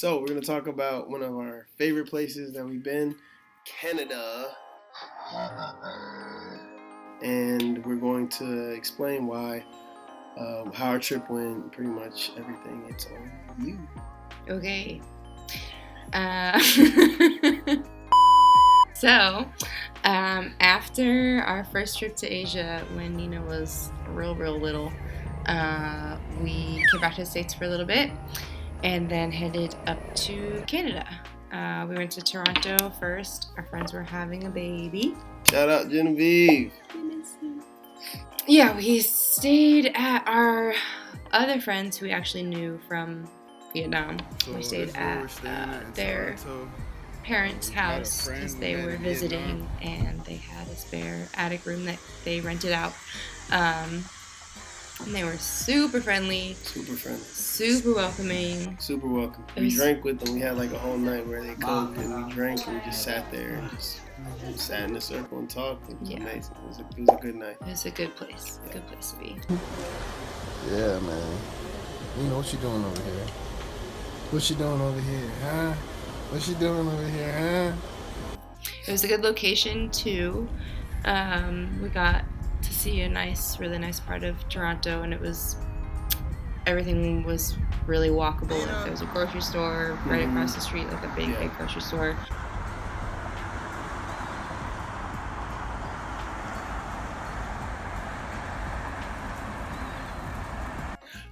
So we're going to talk about one of our favorite places that we've been, Canada. And we're going to explain why, how our trip went, pretty much everything. It's on you. Okay. So, after our first trip to Asia, when Nina was real little, we came back to the States for a little bit and then headed up to Canada. We went to Toronto first. Our friends were having a baby. Shout out Genevieve. Yeah, we stayed at our other friends who we actually knew from Vietnam. So we stayed at their parents' house because they were visiting and they had a spare attic room that they rented out. And they were super friendly. Super welcoming. Super welcome. We drank with them. We had like a whole night where they cooked and we drank and we just sat there and just sat in a circle and talked. It was amazing. It was a good night. It was a good place. Yeah. Good place to be. Yeah, man. You know what you doing over here? What you doing over here, huh? What you doing over here, huh? It was a good location too. We got to see a really nice part of Toronto, and everything was really walkable. Like there was a grocery store right across the street, like a big grocery store.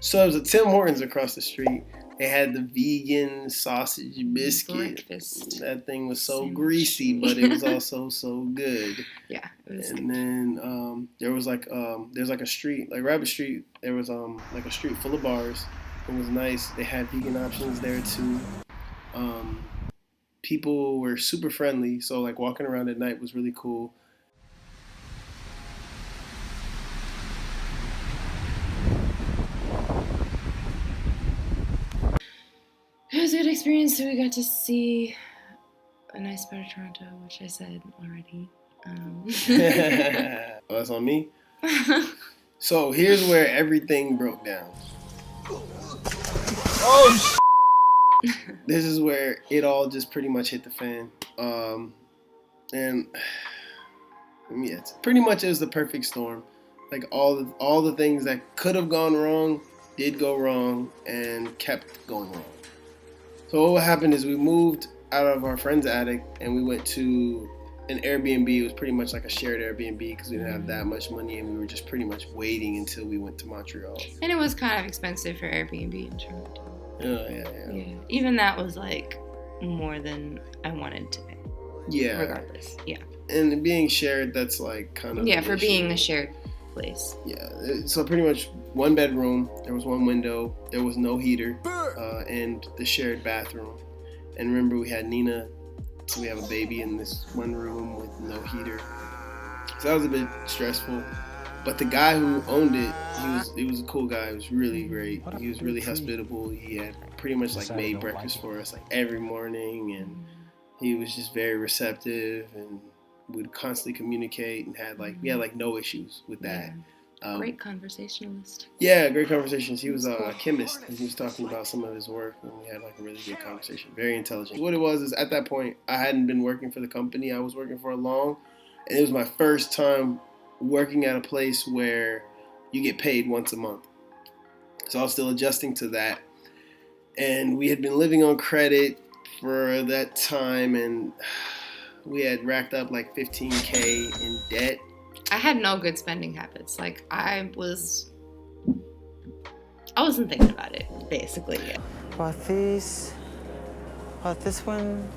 So there was a Tim Hortons across the street. They had the vegan sausage biscuit. Breakfast. That thing was so greasy, but it was also so good. Yeah, it was. And then there was there's like a street, like Rabbit Street. There was like a street full of bars. It was nice. They had vegan options there too. People were super friendly, so like walking around at night was really cool. It was a good experience. So we got to see a nice part of Toronto, which I said already. Well, that's on me. So here's where everything broke down. Oh, this is where it all just pretty much hit the fan. And yeah, it's pretty much it was the perfect storm. Like all the things that could have gone wrong did go wrong and kept going wrong. So what happened is we moved out of our friend's attic and we went to an Airbnb. It was pretty much like a shared Airbnb because we didn't have that much money and we were just pretty much waiting until we went to Montreal. And it was kind of expensive for Airbnb in Toronto. Yeah. Even that was like more than I wanted to pay. Yeah. Regardless. Yeah. And being shared, that's like kind of... Yeah, for being a shared place. Yeah. So pretty much one bedroom, there was one window, there was no heater, and the shared bathroom. And remember, we had Nina, so we have a baby in this one room with no heater. So that was a bit stressful. But the guy who owned it, he was a cool guy. He was really great. He was really hospitable. He had pretty much like made breakfast for us like every morning, and he was just very receptive and would constantly communicate and we had like no issues with that. Great conversationalist. Yeah, great conversations. He was a chemist and he was talking about some of his work and we had like a really good conversation. Very intelligent. What it was is at that point I hadn't been working for the company I was working for long, and it was my first time working at a place where you get paid once a month. So I was still adjusting to that. And we had been living on credit for that time and we had racked up like $15,000 in debt. I had no good spending habits. Like I wasn't thinking about it, basically. About these, about this one.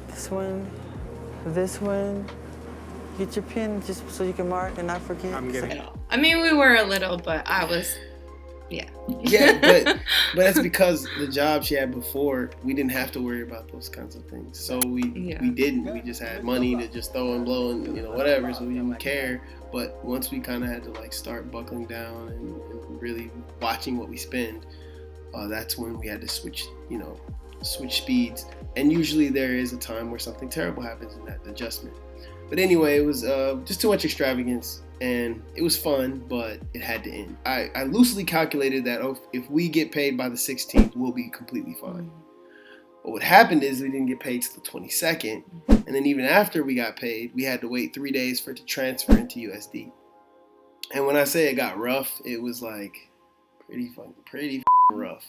Get your pen just so you can mark and not forget. I mean, we were a little, but I was, yeah. Yeah, but that's because the job she had before, we didn't have to worry about those kinds of things. So we didn't. We just had money to just throw and blow and whatever. So we didn't care. But once we kind of had to like start buckling down and really watching what we spend, that's when we had to switch speeds. And usually there is a time where something terrible happens in that adjustment. But anyway, it was just too much extravagance, and it was fun, but it had to end. I loosely calculated that if we get paid by the 16th, we'll be completely fine. But what happened is we didn't get paid till the 22nd. And then even after we got paid, we had to wait 3 days for it to transfer into USD. And when I say it got rough, it was like pretty rough.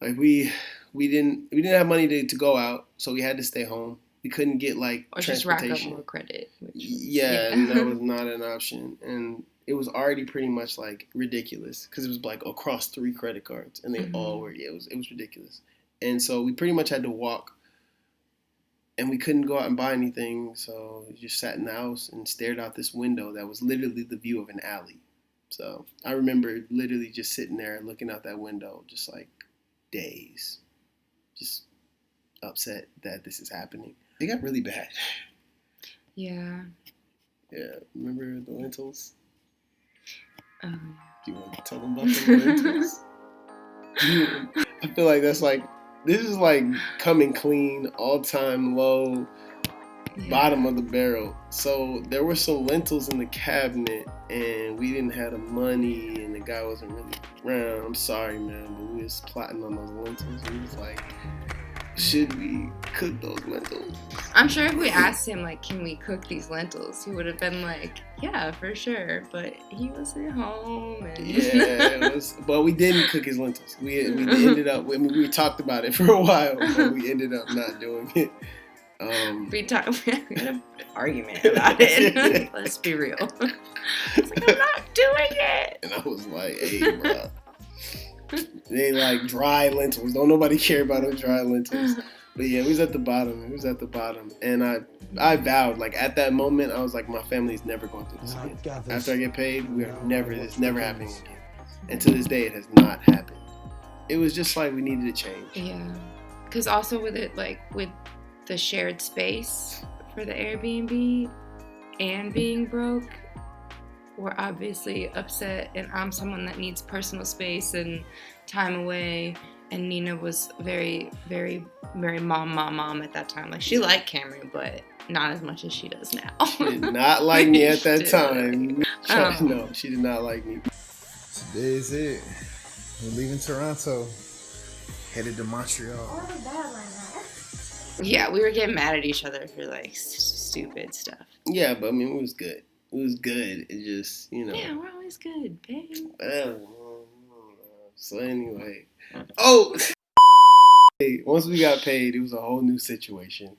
Like we didn't have money to go out, so we had to stay home. We couldn't get like or transportation. just rack up more credit. Yeah, and that was not an option. And it was already pretty much like ridiculous because it was like across 3 credit cards, and they all were. Yeah, it was ridiculous. And so we pretty much had to walk, and we couldn't go out and buy anything. So we just sat in the house and stared out this window that was literally the view of an alley. So I remember literally just sitting there looking out that window, just like days, just upset that this is happening. It got really bad. Yeah. Yeah. Remember the lentils? Do you want to tell them about the lentils? I feel like this is like coming clean, all time low, bottom of the barrel. So there were some lentils in the cabinet, and we didn't have the money, and the guy wasn't really around. I'm sorry, man, but we was plotting on those lentils. We was like, should we cook those lentils? I'm sure if we asked him, like, can we cook these lentils, he would have been like, yeah, for sure. But he was at home. And Yeah, it was. But we didn't cook his lentils. We ended up. We talked about it for a while, but we ended up not doing it. We had an argument about it. Let's be real. I was like, I'm not doing it. And I was like, hey, bro. They like dry lentils. Don't nobody care about those dry lentils. But yeah, it was at the bottom. And I vowed, like at that moment, I was like, my family's never going through this again. After I get paid, it's never happening again. And to this day, it has not happened. It was just like we needed a change. Yeah. Because also with it, like with the shared space for the Airbnb and being broke, we're obviously upset, and I'm someone that needs personal space and time away, and Nina was very, very, very mom at that time. Like, she liked Cameron, but not as much as she does now. She did not like me at that time. No, she did not like me. Today is it. We're leaving Toronto, headed to Montreal. Yeah, we were getting mad at each other for, like, stupid stuff. Yeah, but I mean, it was good. It was good. It just, you know. Yeah, we're always good, babe. So anyway. Oh! Once we got paid, it was a whole new situation.